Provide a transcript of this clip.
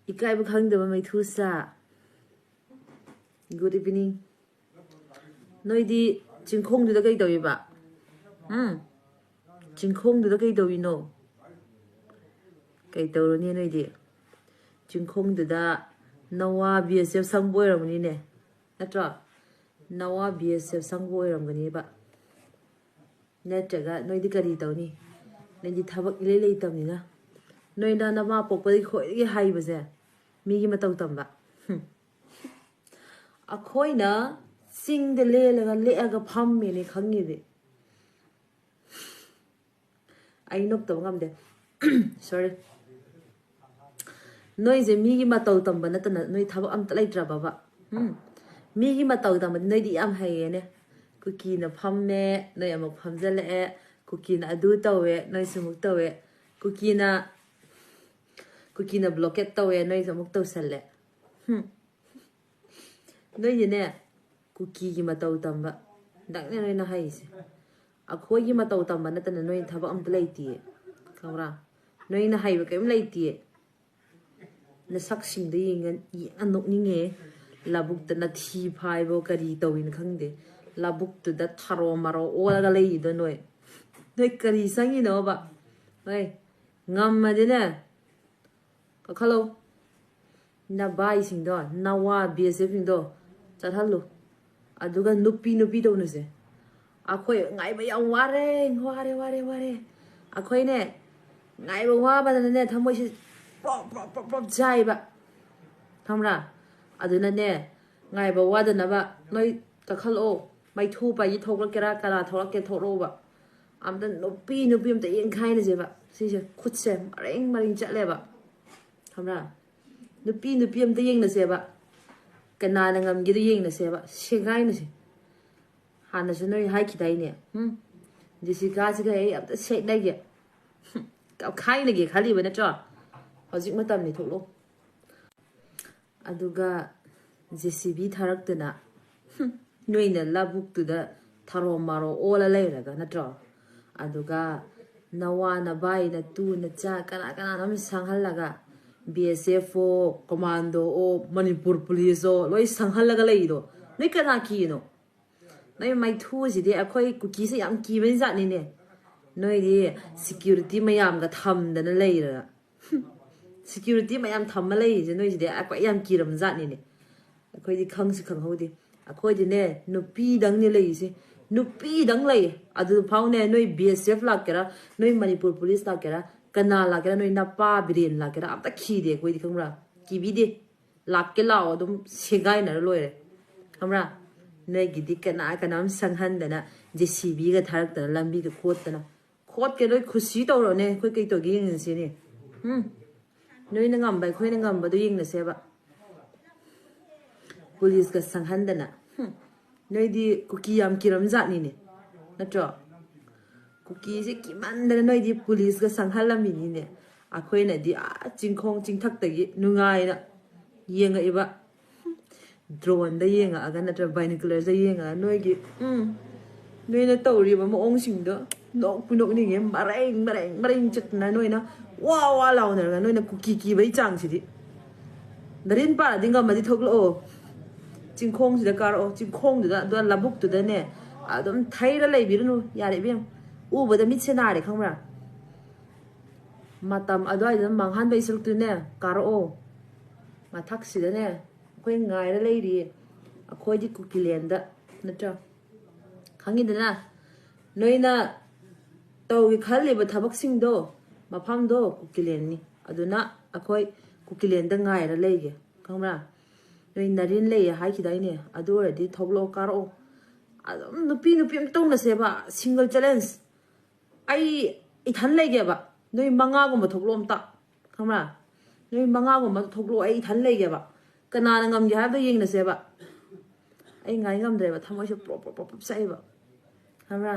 Ikaiba khangdaba maithusa. Good evening. Noidi chingkhong du da kai doiba. Chingkhong du da kai doino. Kai tawroni noidi. Chingkhong du da nawa BSF sangboy ramani ne. Natra nawa BSF sangboy ramani ba. Natraga noidi kari tawni. Noidi thabak ile tamni na. Noida nama pokpadi khoi hai base. Migi matau tamba. Akoina sing the le pham me ne khangi de. I nok to ngam de. Sorry. Noise migi matau tamba na tan noi thabak am talai tra baba. Migi matau tamba noi di am hai ne. Kuki na pham me noi amuk pham jale e kuki na adu tawe noi sumuk tawe kuki na blocket tawe noi samuk taw salle. Noi ne kuki gi matau tamba dak ne noi na hai se. Akhoi gi matau tamba na tan noi thabak am talai ti. Kamra noi na hai ba kem lai ti. Na saksing de yeng anok ni nge labuk ta na thi phai bo kari tawin khangde labuk tu da tharo maro ola ga lei do noi kari sangi no ba noi ngam ma de ne ka khalo na bai sing do na wa BSF sing do chat halu aduga nupi do no se akhoi ngai ba yang ware akhoi ne ngai ba wa ba ne thamoi se prop jai ba thamra aduna ne ngai ba wa da na ba noi ka khalo mai thu pa yi thoklak kera kala thoklak ke thoro ba amda nupi am ta yeng khai na je ba si je khut se maring chat le ba thamra nupi am ta yeng na se ba kana na ngam gi da yeng na se ba segai na se hana su noi hai khidai ne jessica ji ga ai amta set na ge ka khai na ge khali ba na cha hojik matam ni thoklo aduga JCB tharak tuna noina labuk tu da tharo maro ola leiraga natra aduga nawa na bai na tu na cha kana nam sanghalaga BSF o commando o Manipur police o loi sanghalaga leido noi kana ki no noi mai thu ji de akhoi kuki se yam ki ben jat ni ne noi di security mayam ga tham da na leira security mayam tham ma lei je noi ji de akwai yam ki ram jat ni ne akhoi di khang si khang ho di akhoi di ne nupi dang ni lei se nupi dang lei adu phau ne noi BSF la kera noi Manipur police la kera kana la kera noi napa biren la kera amta khi de koi di khamra ki bi de lak ke lao dum segai na loi re khamra nei gi di kana am sanghan da na JCB ga tharak da lambi ga khot da na khot ke loi khushi to ro ne koi kai to gi ngin se ne noi na ngam bai khoi na ngam ba do ying na se ba police ga sanghan da na noi di kuki yam kiram jat ni ne natro kuki se kiman da noi di police ga sanghala mi ni ne akhoi na di chingkhong chingthak ta gi nungai na yenga iba drone da yenga aga natra binoculars da yenga noi gi noi na tawri ba mo ong sing do nok punok ni nge mareng chat na noi na wa law na ga noi na kuki ki bai chang si di darin pa dinga ma di thoklo chingkhong si da kar o chingkhong da labuk tu da ne adum thaira lei birnu yare bem u ba da mit se na re khamra matam adwai da manghan bai sul tu ne kar o ma thak si da ne koi ngai ra lei ri akhoi di kukilen da natra khangi da na noina taw gi khali ba thabak sing do mafam do kukilen ni aduna akhoi kukilen da ngai ra lei ge khamra noi narin lei hai khidai ne adu ra di thoklo karo adum nupi am tong na se ba single challenge ai ithan lei ge ba noi manga gum ba thoklo am ta khamra noi manga gum ba thoklo ai ithan lei ge ba kana na ngam ge ha ba yeng na se ba ai ngai ngam dre ba thamoi se prop sai ba khamra